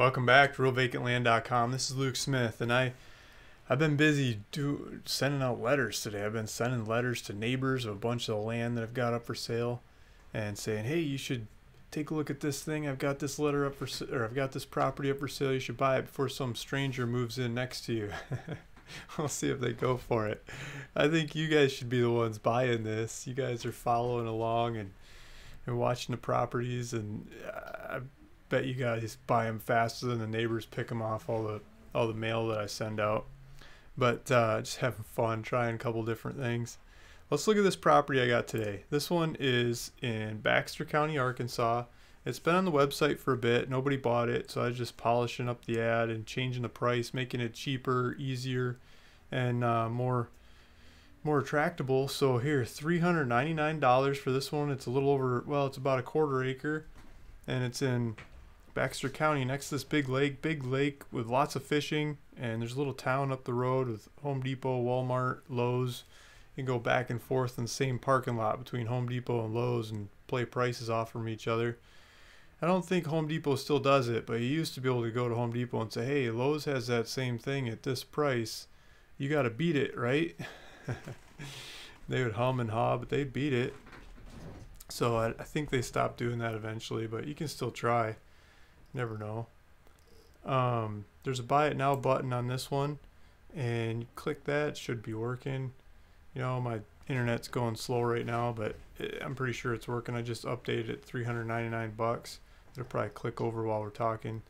Welcome back to RealVacantLand.com. This is Luke Smith, and I've been busy sending out letters today. I've been sending letters to neighbors of a bunch of the land that I've got up for sale, and saying, "Hey, you should take a look at this thing. I've got this letter up for, or I've got this property up for sale. You should buy it before some stranger moves in next to you." We'll see if they go for it. I think you guys should be the ones buying this. You guys are following along and watching the properties, and I bet you guys buy them faster than the neighbors pick them off all the mail that I send out. But just having fun, trying a couple different things. Let's look at this property I got today. This one is in Baxter County, Arkansas. It's been on the website for a bit. Nobody bought it, so I was just polishing up the ad and changing the price, making it cheaper, easier, and more attractable. So here, $399 for this one. It's a little over, well, it's about a quarter acre, and it's in Baxter County next to this big lake with lots of fishing, and there's a little town up the road with Home Depot, Walmart, Lowe's. You can go back and forth in the same parking lot between Home Depot and Lowe's and play prices off from each other. I don't think Home Depot still does it, but you used to be able to go to Home Depot and say, "Hey, Lowe's has that same thing at this price. You got to beat it, right?" They would hum and haw, but they'd beat it. So I think they stopped doing that eventually, but you can still try. Never know. There's a buy it now button on this one, and you click that. It should be working. You know, my internet's going slow right now, but I'm pretty sure it's working. I just updated it, $399. It'll probably click over while we're talking.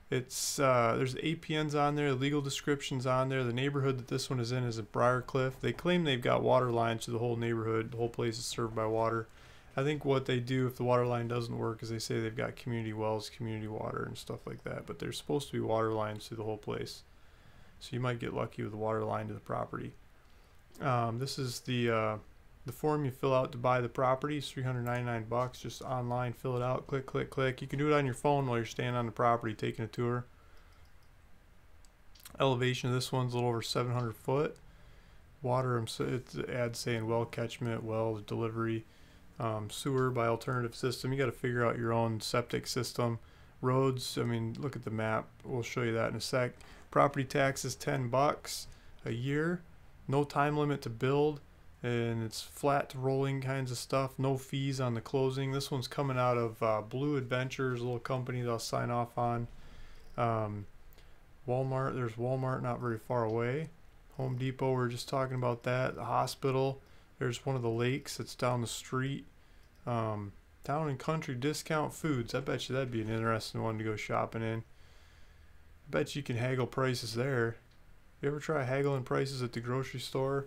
It's there's APNs on there, the legal descriptions on there. The neighborhood that this one is in is at Briarcliff. They claim they've got water lines to the whole neighborhood. The whole place is served by water. I think what they do if the water line doesn't work is they say they've got community wells, community water, and stuff like that. But there's supposed to be water lines through the whole place. So you might get lucky with the water line to the property. This is the form you fill out to buy the property. It's $399. Just online, fill it out, click, click, click. You can do it on your phone while you're standing on the property taking a tour. Elevation of this one's a little over 700 foot. Water, it's ad saying well catchment, well delivery. Sewer by alternative system. You got to figure out your own septic system. Roads, I mean, look at the map. We'll show you that in a sec. Property tax is $10 a year. No time limit to build, and it's flat to rolling kinds of stuff. No fees on the closing. This one's coming out of Blue Adventures, a little company that I'll sign off on. Walmart, there's Walmart not very far away. Home Depot, we were just talking about that. The hospital, there's one of the lakes that's down the street. Town and Country Discount Foods. I bet you that'd be an interesting one to go shopping in. I bet you can haggle prices there. You ever try haggling prices at the grocery store?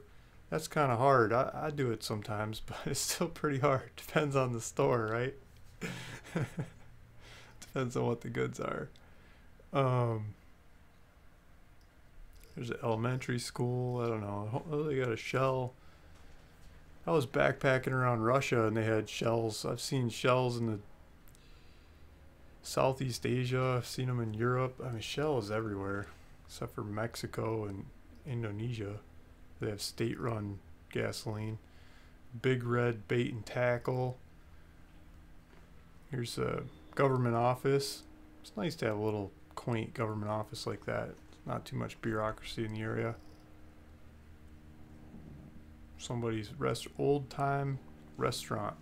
That's kind of hard. I do it sometimes, but it's still pretty hard. Depends on the store, right? Depends on what the goods are. There's an elementary school. I don't know. Oh, they got a Shell. I was backpacking around Russia and they had Shells. I've seen Shells in the Southeast Asia. I've seen them in Europe. I mean, Shell is everywhere except for Mexico and Indonesia. They have state-run gasoline. Big Red Bait and Tackle. Here's a government office. It's nice to have a little quaint government office like that. Not too much bureaucracy in the area. Somebody's old-time restaurant.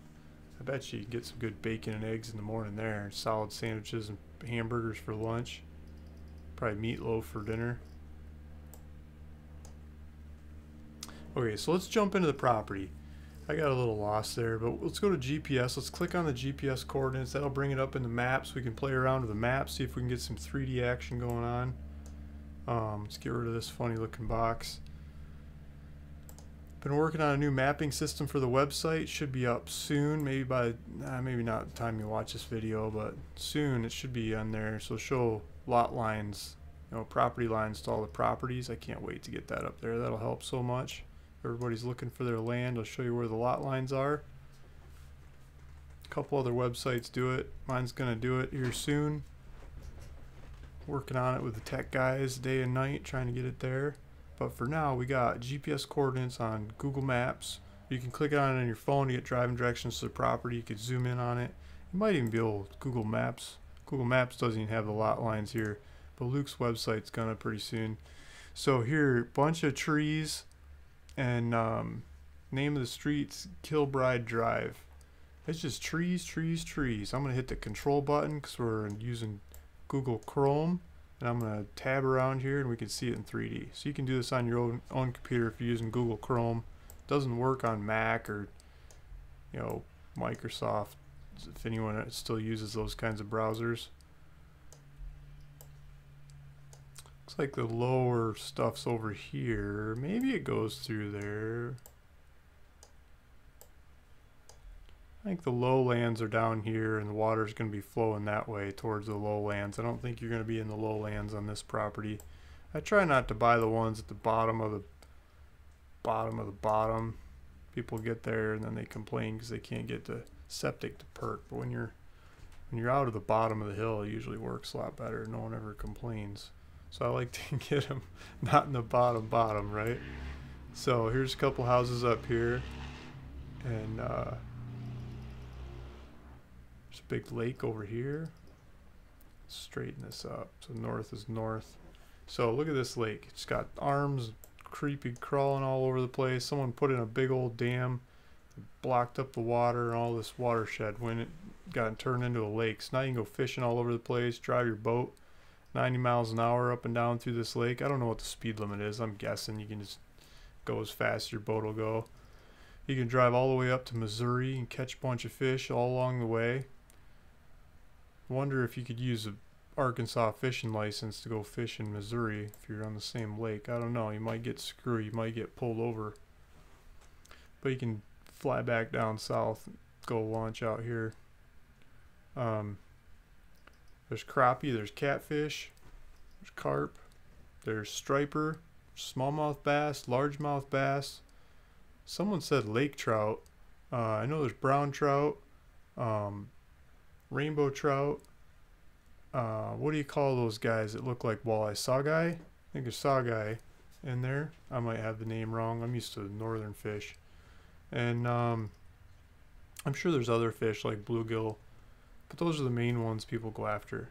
I bet you can get some good bacon and eggs in the morning there. Solid sandwiches and hamburgers for lunch. Probably meatloaf for dinner. Okay, so let's jump into the property. I got a little lost there, but let's go to GPS. Let's click on the GPS coordinates. That'll bring it up in the maps. We can play around with the maps, see if we can get some 3D action going on. Let's get rid of this funny looking box. Been working on a new mapping system for the website. Should be up soon, maybe by maybe not the time you watch this video, but soon it should be on there. So show lot lines, you know, property lines to all the properties. I can't wait to get that up there. That'll help so much. Everybody's looking for their land. I'll show you where the lot lines are. A couple other websites do it. Mine's gonna do it here soon. Working on it with the tech guys day and night, trying to get it there. But for now, we got GPS coordinates on Google Maps. You can click on it on your phone to get driving directions to the property. You could zoom in on it. You might even be able to Google Google Maps doesn't even have the lot lines here, but Luke's website's gonna pretty soon. So here, bunch of trees, and name of the street's Kilbride Drive. It's just trees, trees, trees. I'm gonna hit the control button because we're using Google Chrome, and I'm gonna tab around here and we can see it in 3D. So you can do this on your own computer if you're using Google Chrome. It doesn't work on Mac or Microsoft, if anyone still uses those kinds of browsers. Looks like the lower stuff's over here. Maybe it goes through there. I think the lowlands are down here and the water's going to be flowing that way towards the lowlands. I don't think you're going to be in the lowlands on this property. I try not to buy the ones at the bottom of the bottom. People get there and then they complain because they can't get the septic to perk. But when you're out of the bottom of the hill, it usually works a lot better. No one ever complains. So I like to get them not in the bottom, right? So here's a couple houses up here, and there's a big lake over here. Straighten this up. So north is north. So look at this lake. It's got arms creepy crawling all over the place. Someone put in a big old dam, blocked up the water and all this watershed when it got turned into a lake. So now you can go fishing all over the place, drive your boat 90 miles an hour up and down through this lake. I don't know what the speed limit is. I'm guessing you can just go as fast as your boat will go. You can drive all the way up to Missouri and catch a bunch of fish all along the way. Wonder if you could use a Arkansas fishing license to go fish in Missouri if you're on the same lake. I don't know. You might get screwed. You might get pulled over. But you can fly back down south and go launch out here. There's crappie, there's catfish, there's carp, there's striper, smallmouth bass, largemouth bass. Someone said lake trout. I know there's brown trout, rainbow trout. What do you call those guys that look like walleye? Sawguy? I think there's sawguy in there. I might have the name wrong. I'm used to northern fish. And I'm sure there's other fish like bluegill, but those are the main ones people go after.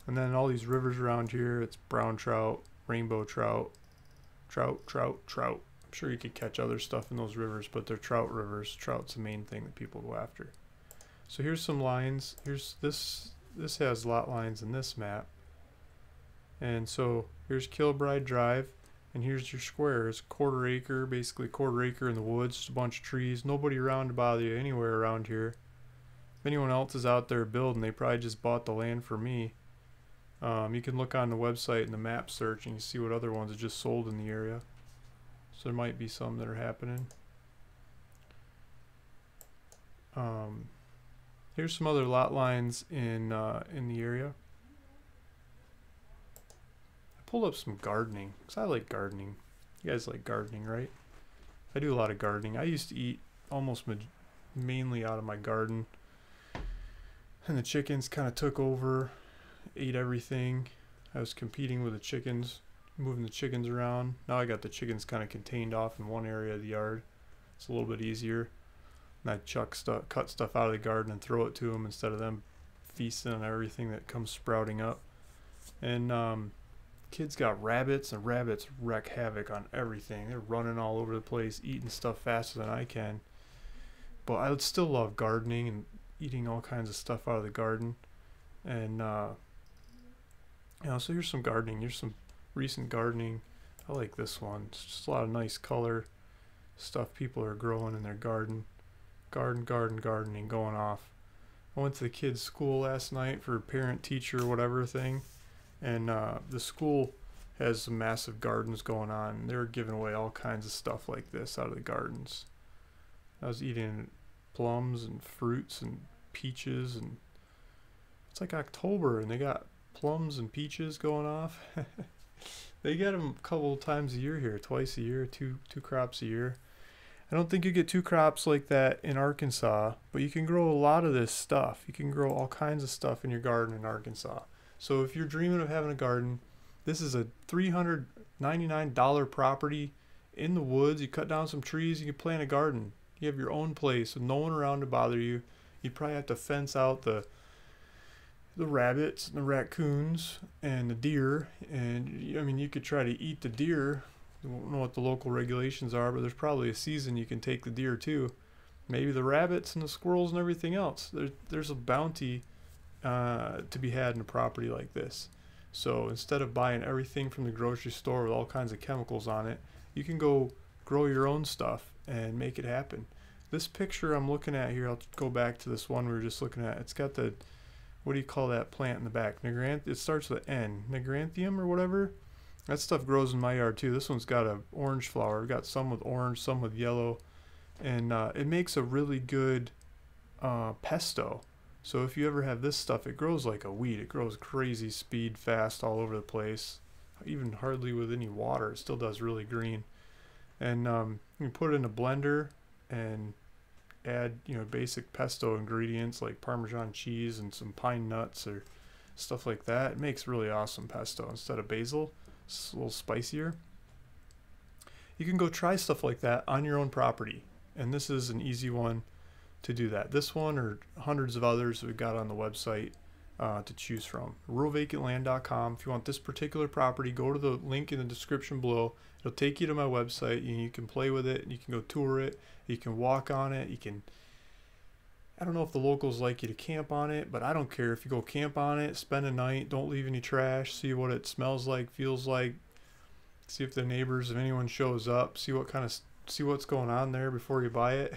And then all these rivers around here, it's brown trout, rainbow trout, trout. I'm sure you could catch other stuff in those rivers, but they're trout rivers. Trout's the main thing that people go after. So here's some lines. Here's this has lot lines in this map. And so here's Kilbride Drive, and here's your square. It's quarter acre, basically quarter acre in the woods, just a bunch of trees, nobody around to bother you anywhere around here. If anyone else is out there building, they probably just bought the land for me. You can look on the website in the map search and you see what other ones are just sold in the area. So there might be some that are happening. Here's some other lot lines in the area. I pulled up some gardening because I like gardening. You guys like gardening, right? I do a lot of gardening. I used to eat almost mainly out of my garden. And the chickens kind of took over, ate everything. I was competing with the chickens, moving the chickens around. Now I got the chickens kind of contained off in one area of the yard. It's a little bit easier. And I cut stuff out of the garden and throw it to them instead of them feasting on everything that comes sprouting up. And kids got rabbits, and rabbits wreak havoc on everything. They're running all over the place, eating stuff faster than I can. But I would still love gardening and eating all kinds of stuff out of the garden. And so here's some gardening. Here's some recent gardening. I like this one. It's just a lot of nice color stuff people are growing in their garden. Gardening going off. I went to the kids' school last night for a parent teacher whatever thing, and the school has some massive gardens going on. They're giving away all kinds of stuff like this out of the gardens. I was eating plums and fruits and peaches, and it's like October and they got plums and peaches going off. They get them a couple times a year here, twice a year, two crops a year. I don't think you get two crops like that in Arkansas, but you can grow a lot of this stuff. You can grow all kinds of stuff in your garden in Arkansas. So if you're dreaming of having a garden, this is a $399 property in the woods. You cut down some trees, you can plant a garden. You have your own place with no one around to bother you. You'd probably have to fence out the the rabbits and the raccoons and the deer. And I mean, you could try to eat the deer. I don't know what the local regulations are, but there's probably a season you can take the deer too. Maybe the rabbits and the squirrels and everything else. There's a bounty to be had in a property like this. So instead of buying everything from the grocery store with all kinds of chemicals on it, you can go grow your own stuff and make it happen. This picture I'm looking at here, I'll go back to this one we were just looking at. It's got the, what do you call that plant in the back? It starts with N, Negranthium or whatever. That stuff grows in my yard too. This one's got a orange flower. We've got some with orange, some with yellow, and it makes a really good pesto. So if you ever have this stuff, it grows like a weed. It grows crazy speed, fast, all over the place. Even hardly with any water, it still does really green. And you can put it in a blender and add, basic pesto ingredients like Parmesan cheese and some pine nuts or stuff like that. It makes really awesome pesto instead of basil. It's a little spicier. You can go try stuff like that on your own property, and this is an easy one to do that. This one or hundreds of others we've got on the website to choose from. ruralvacantland.com. If you want this particular property, go to the link in the description below. It'll take you to my website, and you can play with it. You can go tour it. You can walk on it. You can, I don't know if the locals like you to camp on it, but I don't care if you go camp on it, spend a night, don't leave any trash, see what it smells like, feels like, see if the neighbors, if anyone shows up, see what's going on there before you buy it.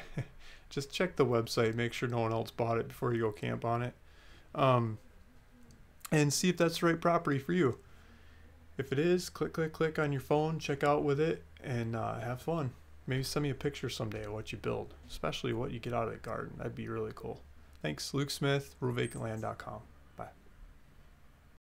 Just check the website, make sure no one else bought it before you go camp on it. And see if that's the right property for you. If it is, click on your phone, check out with it, and have fun. Maybe send me a picture someday of what you build, especially what you get out of the garden. That'd be really cool. Thanks, Luke Smith, ruralvacantland.com.